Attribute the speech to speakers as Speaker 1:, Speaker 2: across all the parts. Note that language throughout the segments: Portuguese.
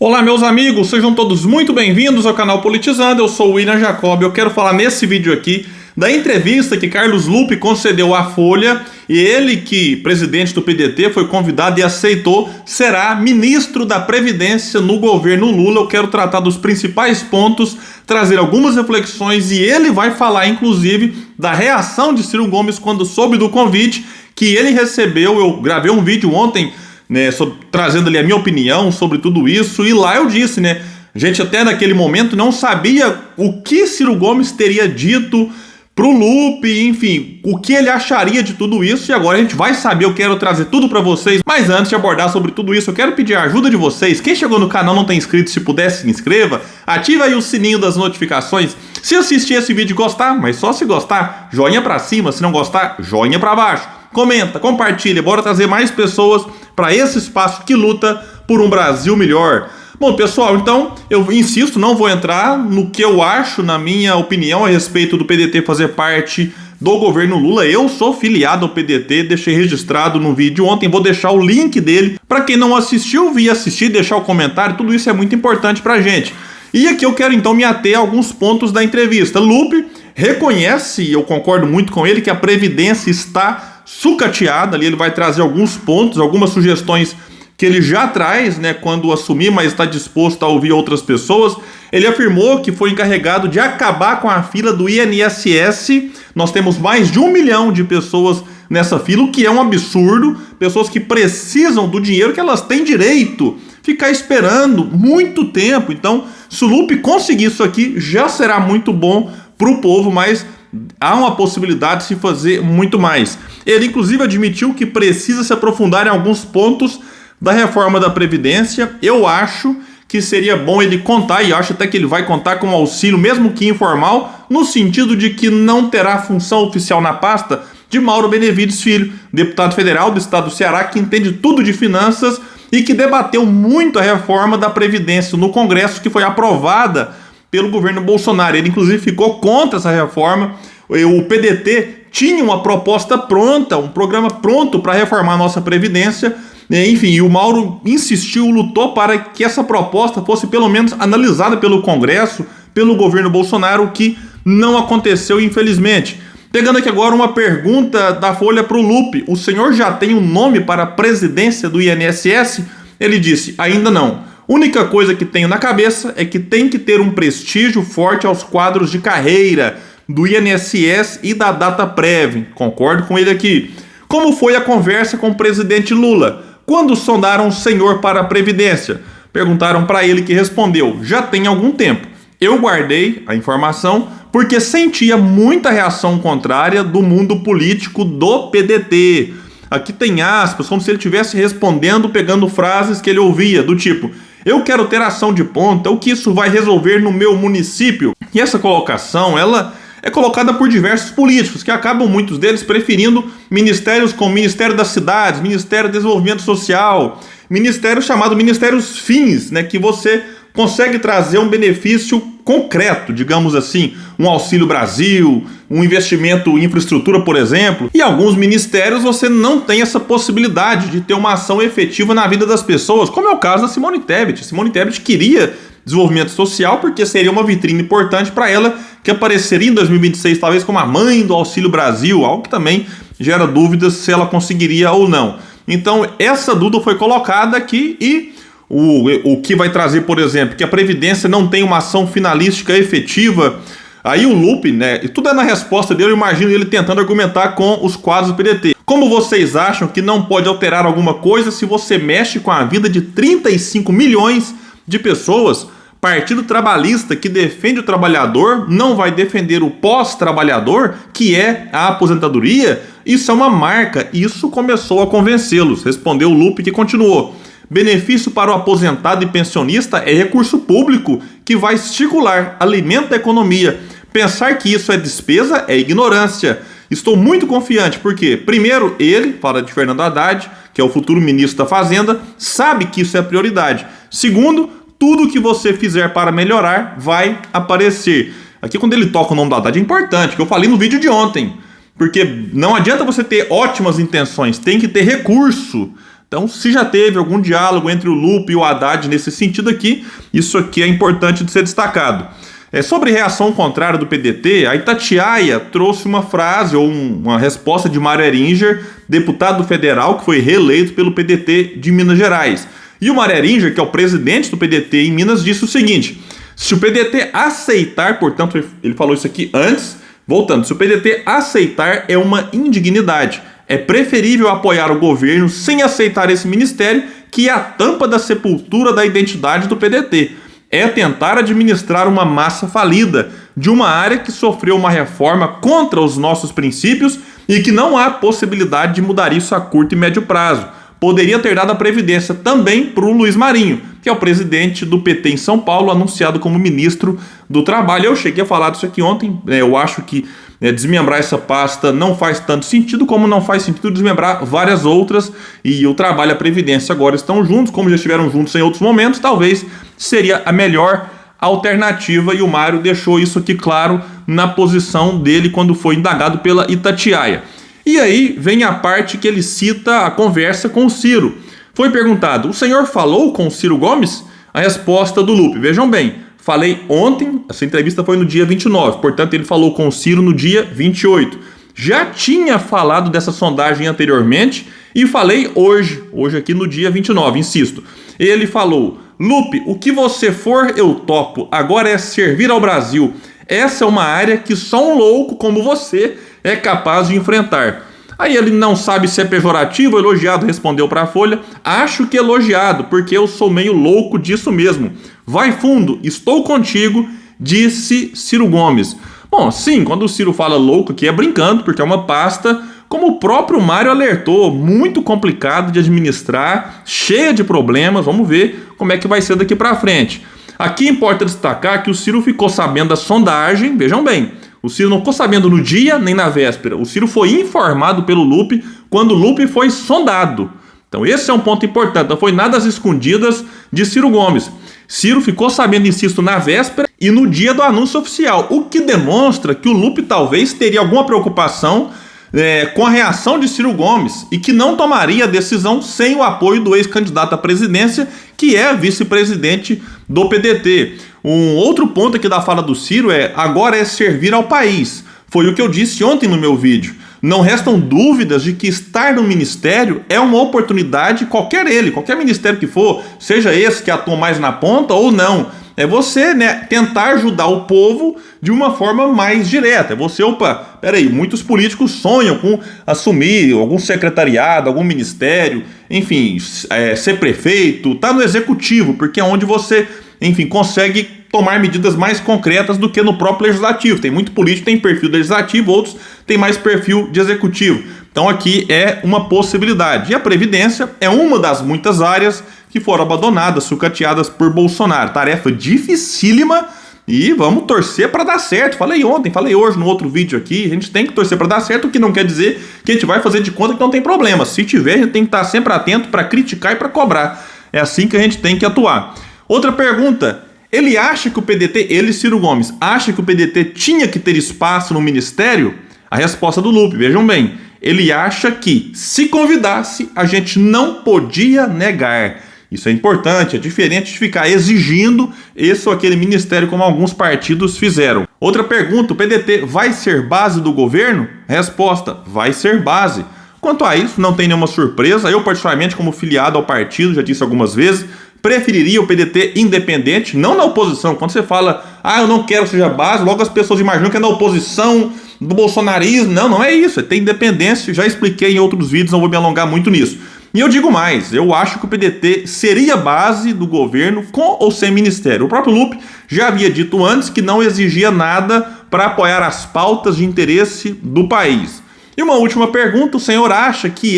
Speaker 1: Olá, meus amigos, sejam todos muito bem-vindos ao canal Politizando. Eu sou o William Jacob. Eu quero falar nesse vídeo aqui da entrevista que Carlos Lupe concedeu à Folha, e ele, que presidente do PDT, foi convidado e aceitou, será ministro da Previdência no governo Lula. Eu quero tratar dos principais pontos, trazer algumas reflexões, e ele vai falar, inclusive, da reação de Ciro Gomes quando soube do convite que ele recebeu. Eu gravei um vídeo ontem, trazendo ali a minha opinião sobre tudo isso, e lá eu disse, a gente até naquele momento não sabia o que Ciro Gomes teria dito pro Lupe, enfim, o que ele acharia de tudo isso, e agora a gente vai saber. Eu quero trazer tudo pra vocês, mas antes de abordar sobre tudo isso, eu quero pedir a ajuda de vocês. Quem chegou no canal e não tem inscrito, se puder, se inscreva, ativa aí o sininho das notificações. Se assistir esse vídeo e gostar, mas só se gostar, joinha pra cima, se não gostar, joinha pra baixo. Comenta, compartilha, bora trazer mais pessoas para esse espaço que luta por um Brasil melhor. Bom, pessoal, então eu insisto, não vou entrar no que eu acho, na minha opinião, a respeito do PDT fazer parte do governo Lula. Eu sou filiado ao PDT, deixei registrado no vídeo ontem, vou deixar o link dele para quem não assistiu, vir assistir, deixar o comentário, tudo isso é muito importante pra gente. E aqui eu quero então me ater a alguns pontos da entrevista. Lupe reconhece, e eu concordo muito com ele, que a Previdência está sucateada ali. Ele vai trazer alguns pontos, algumas sugestões que ele já traz, quando assumir, mas está disposto a ouvir outras pessoas. Ele afirmou que foi encarregado de acabar com a fila do INSS. Nós temos mais de 1 milhão de pessoas nessa fila, o que é um absurdo. Pessoas que precisam do dinheiro que elas têm direito, ficar esperando muito tempo. Então, se o Lupe conseguir isso aqui, já será muito bom para o povo, mas há uma possibilidade de se fazer muito mais. Ele, inclusive, admitiu que precisa se aprofundar em alguns pontos da reforma da Previdência. Eu acho que seria bom ele contar, e acho até que ele vai contar com auxílio, mesmo que informal, no sentido de que não terá função oficial na pasta, de Mauro Benevides Filho, deputado federal do estado do Ceará, que entende tudo de finanças e que debateu muito a reforma da Previdência no Congresso, que foi aprovada pelo governo Bolsonaro. Ele, inclusive, ficou contra essa reforma. O PDT tinha uma proposta pronta, um programa pronto para reformar a nossa Previdência. Enfim, e o Mauro insistiu, lutou para que essa proposta fosse pelo menos analisada pelo Congresso, pelo governo Bolsonaro, o que não aconteceu, infelizmente. Pegando aqui agora uma pergunta da Folha para o Lupe: o senhor já tem um nome para a presidência do INSS? Ele disse: ainda não. Única coisa que tenho na cabeça é que tem que ter um prestígio forte aos quadros de carreira do INSS e da Dataprev. Concordo com ele aqui. Como foi a conversa com o presidente Lula? Quando sondaram o senhor para a Previdência? Perguntaram para ele, que respondeu: já tem algum tempo. Eu guardei a informação porque sentia muita reação contrária do mundo político do PDT. Aqui tem aspas, como se ele estivesse respondendo, pegando frases que ele ouvia, do tipo: eu quero ter ação de ponta, o que isso vai resolver no meu município? E essa colocação, ela é colocada por diversos políticos, que acabam, muitos deles, preferindo ministérios como Ministério das Cidades, Ministério do Desenvolvimento Social, ministério chamado Ministérios Fins, que você consegue trazer um benefício concreto, digamos assim, um Auxílio Brasil, um investimento em infraestrutura, por exemplo. E alguns ministérios você não tem essa possibilidade de ter uma ação efetiva na vida das pessoas, como é o caso da Simone Tebet. Simone Tebet queria desenvolvimento social porque seria uma vitrine importante para ela, que apareceria em 2026 talvez como a mãe do Auxílio Brasil, algo que também gera dúvidas se ela conseguiria ou não. Então essa dúvida foi colocada aqui, e o que vai trazer, por exemplo, que a Previdência não tem uma ação finalística efetiva. Aí o Lupe, e tudo é na resposta dele, eu imagino ele tentando argumentar com os quadros do PDT. Como vocês acham que não pode alterar alguma coisa se você mexe com a vida de 35 milhões de pessoas? Partido Trabalhista, que defende o trabalhador, não vai defender o pós-trabalhador, que é a aposentadoria? Isso é uma marca, isso começou a convencê-los. Respondeu o Lupe, que continuou: benefício para o aposentado e pensionista é recurso público que vai estimular, alimenta a economia. Pensar que isso é despesa é ignorância. Estou muito confiante porque, primeiro, ele, fala de Fernando Haddad, que é o futuro ministro da Fazenda, sabe que isso é prioridade. Segundo, tudo que você fizer para melhorar vai aparecer. Aqui, quando ele toca o nome do Haddad, é importante, que eu falei no vídeo de ontem. Porque não adianta você ter ótimas intenções, tem que ter recurso. Então, se já teve algum diálogo entre o Lupe e o Haddad nesse sentido aqui, isso aqui é importante de ser destacado. Sobre reação contrária do PDT, a Itatiaia trouxe uma frase ou uma resposta de Mário Heringer, deputado federal que foi reeleito pelo PDT de Minas Gerais. E o Mário Heringer, que é o presidente do PDT em Minas, disse o seguinte: se o PDT aceitar, portanto, ele falou isso aqui antes, voltando, se o PDT aceitar é uma indignidade. É preferível apoiar o governo sem aceitar esse ministério, que é a tampa da sepultura da identidade do PDT. É tentar administrar uma massa falida de uma área que sofreu uma reforma contra os nossos princípios e que não há possibilidade de mudar isso a curto e médio prazo. Poderia ter dado a previdência também para o Luiz Marinho, que é o presidente do PT em São Paulo, anunciado como ministro do Trabalho. Eu cheguei a falar disso aqui ontem, eu acho que desmembrar essa pasta não faz tanto sentido, como não faz sentido desmembrar várias outras, e o Trabalho e a Previdência agora estão juntos, como já estiveram juntos em outros momentos, talvez seria a melhor alternativa, e o Mário deixou isso aqui claro na posição dele quando foi indagado pela Itatiaia. E aí vem a parte que ele cita a conversa com o Ciro. Foi perguntado: o senhor falou com o Ciro Gomes? A resposta do Lupe: vejam bem, falei ontem, essa entrevista foi no dia 29, portanto ele falou com o Ciro no dia 28. Já tinha falado dessa sondagem anteriormente e falei hoje aqui no dia 29, insisto. Ele falou: Lupe, o que você for eu topo, agora é servir ao Brasil. Essa é uma área que só um louco como você é capaz de enfrentar. Aí ele não sabe se é pejorativo ou elogiado, respondeu para a Folha: acho que elogiado, porque eu sou meio louco disso mesmo. Vai fundo, estou contigo, disse Ciro Gomes. Bom, sim, quando o Ciro fala louco aqui é brincando, porque é uma pasta, como o próprio Mário alertou, muito complicado de administrar, cheia de problemas. Vamos ver como é que vai ser daqui para frente. Aqui importa destacar que o Ciro ficou sabendo da sondagem, vejam bem, o Ciro não ficou sabendo no dia nem na véspera. O Ciro foi informado pelo Lupe quando o Lupe foi sondado. Então esse é um ponto importante. Não foi nada às escondidas de Ciro Gomes. Ciro ficou sabendo, insisto, na véspera e no dia do anúncio oficial. O que demonstra que o Lupe talvez teria alguma preocupação com a reação de Ciro Gomes e que não tomaria a decisão sem o apoio do ex-candidato à presidência, que é vice-presidente do PDT. Um outro ponto aqui da fala do Ciro agora é servir ao país. Foi o que eu disse ontem no meu vídeo. Não restam dúvidas de que estar no ministério é uma oportunidade, qualquer ministério que for, seja esse que atua mais na ponta ou não. É você, tentar ajudar o povo de uma forma mais direta. É você, muitos políticos sonham com assumir algum secretariado, algum ministério, enfim, ser prefeito, tá no executivo, porque é onde você, enfim, consegue tomar medidas mais concretas do que no próprio legislativo. Tem muito político que tem perfil de legislativo, outros têm mais perfil de executivo. Então aqui é uma possibilidade. E a Previdência é uma das muitas áreas que foram abandonadas, sucateadas por Bolsonaro. Tarefa dificílima e vamos torcer para dar certo. Falei ontem, falei hoje no outro vídeo aqui, a gente tem que torcer para dar certo, o que não quer dizer que a gente vai fazer de conta que não tem problema. Se tiver, a gente tem que estar sempre atento para criticar e para cobrar. É assim que a gente tem que atuar. Outra pergunta: ele acha que o PDT, Ciro Gomes, acha que o PDT tinha que ter espaço no ministério? A resposta do Lupe, vejam bem, ele acha que, se convidasse, a gente não podia negar. Isso é importante, é diferente de ficar exigindo esse ou aquele ministério como alguns partidos fizeram. Outra pergunta: o PDT vai ser base do governo? Resposta: vai ser base. Quanto a isso, não tem nenhuma surpresa. Eu, particularmente, como filiado ao partido, já disse algumas vezes, preferiria o PDT independente, não na oposição. Quando você fala, eu não quero que seja base, logo as pessoas imaginam que é na oposição do bolsonarismo. Não é isso, é ter independência. Já expliquei em outros vídeos, não vou me alongar muito nisso. E eu digo mais, eu acho que o PDT seria base do governo com ou sem ministério. O próprio Lupe já havia dito antes que não exigia nada para apoiar as pautas de interesse do país. E uma última pergunta: o senhor acha que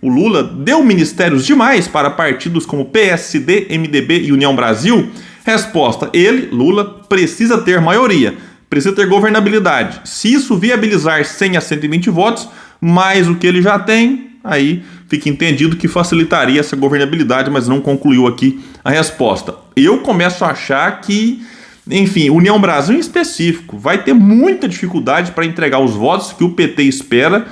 Speaker 1: o Lula, deu ministérios demais para partidos como PSD, MDB e União Brasil? Resposta: Lula, precisa ter maioria, precisa ter governabilidade. Se isso viabilizar 100 a 120 votos, mais o que ele já tem, aí fica entendido que facilitaria essa governabilidade, mas não concluiu aqui a resposta. Eu começo a achar que, enfim, União Brasil em específico vai ter muita dificuldade para entregar os votos que o PT espera.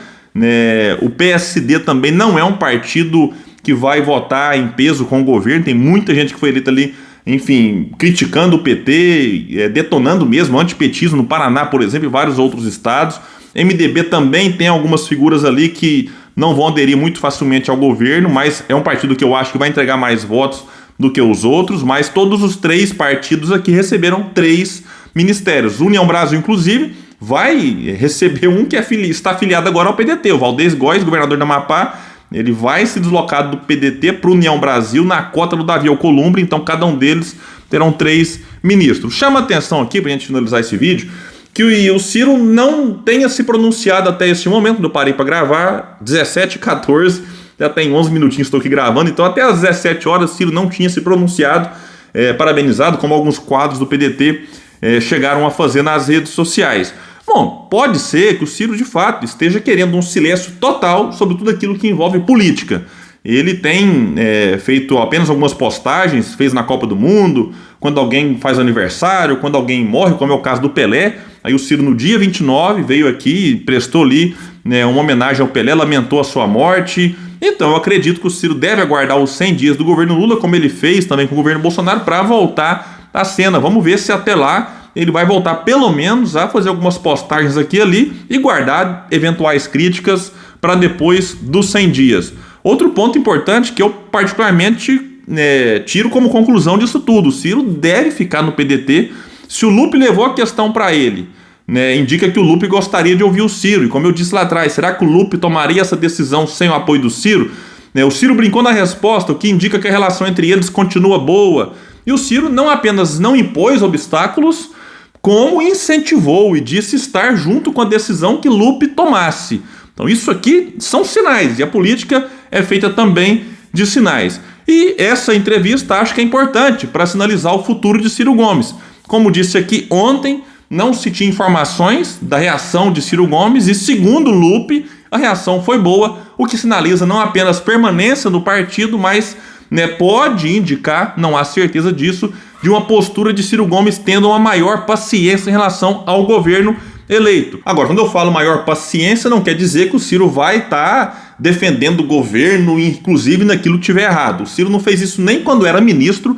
Speaker 1: O PSD também não é um partido que vai votar em peso com o governo. Tem muita gente que foi eleita ali, enfim, criticando o PT, detonando mesmo antipetismo no Paraná, por exemplo, e vários outros estados. MDB também tem algumas figuras ali que não vão aderir muito facilmente ao governo, mas é um partido que eu acho que vai entregar mais votos do que os outros, mas todos os 3 partidos aqui receberam 3 ministérios. União Brasil, inclusive, vai receber um que está afiliado agora ao PDT, o Valdez Góes, governador da Amapá. Ele vai se deslocar do PDT para o União Brasil na cota do Davi Alcolumbre, então cada um deles terão 3 ministros. Chama atenção aqui, para a gente finalizar esse vídeo, que o Ciro não tenha se pronunciado até este momento, quando eu parei para gravar, 17h14, já tem 11 minutinhos estou aqui gravando, então até às 17 horas Ciro não tinha se pronunciado, parabenizado, como alguns quadros do PDT chegaram a fazer nas redes sociais. Bom, pode ser que o Ciro de fato esteja querendo um silêncio total sobre tudo aquilo que envolve política. Ele tem feito apenas algumas postagens, fez na Copa do Mundo, quando alguém faz aniversário, quando alguém morre, como é o caso do Pelé. Aí o Ciro no dia 29 veio aqui, prestou ali uma homenagem ao Pelé, lamentou a sua morte. Então eu acredito que o Ciro deve aguardar os 100 dias do governo Lula, como ele fez também com o governo Bolsonaro, para voltar à cena. Vamos ver se até lá ele vai voltar pelo menos a fazer algumas postagens aqui e ali e guardar eventuais críticas para depois dos 100 dias. Outro ponto importante que eu particularmente tiro como conclusão disso tudo: o Ciro deve ficar no PDT. Se o Lupe levou a questão para ele, indica que o Lupe gostaria de ouvir o Ciro. E como eu disse lá atrás, será que o Lupe tomaria essa decisão sem o apoio do Ciro? O Ciro brincou na resposta, o que indica que a relação entre eles continua boa. E o Ciro não apenas não impôs obstáculos, como incentivou e disse estar junto com a decisão que Lupe tomasse. Então isso aqui são sinais, e a política é feita também de sinais. E essa entrevista acho que é importante para sinalizar o futuro de Ciro Gomes. Como disse aqui ontem, não se tinha informações da reação de Ciro Gomes e, segundo Lupe, a reação foi boa, o que sinaliza não apenas permanência no partido, mas pode indicar, não há certeza disso, de uma postura de Ciro Gomes tendo uma maior paciência em relação ao governo eleito. Agora, quando eu falo maior paciência, não quer dizer que o Ciro vai estar defendendo o governo, inclusive naquilo que tiver errado. O Ciro não fez isso nem quando era ministro,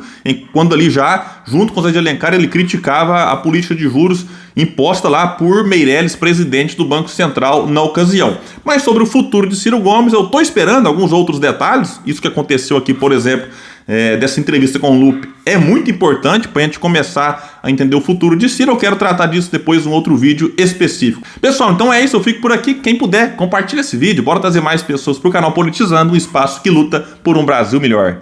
Speaker 1: quando ali já, junto com o Zé de Alencar, ele criticava a política de juros imposta lá por Meirelles, presidente do Banco Central na ocasião. Mas sobre o futuro de Ciro Gomes, eu estou esperando alguns outros detalhes. Isso que aconteceu aqui, por exemplo, dessa entrevista com o Lupe é muito importante para a gente começar a entender o futuro de Ciro. Eu quero tratar disso depois em um outro vídeo específico. Pessoal, então é isso, eu fico por aqui. Quem puder, compartilha esse vídeo, bora trazer mais pessoas para o canal Politizando, um espaço que luta por um Brasil melhor.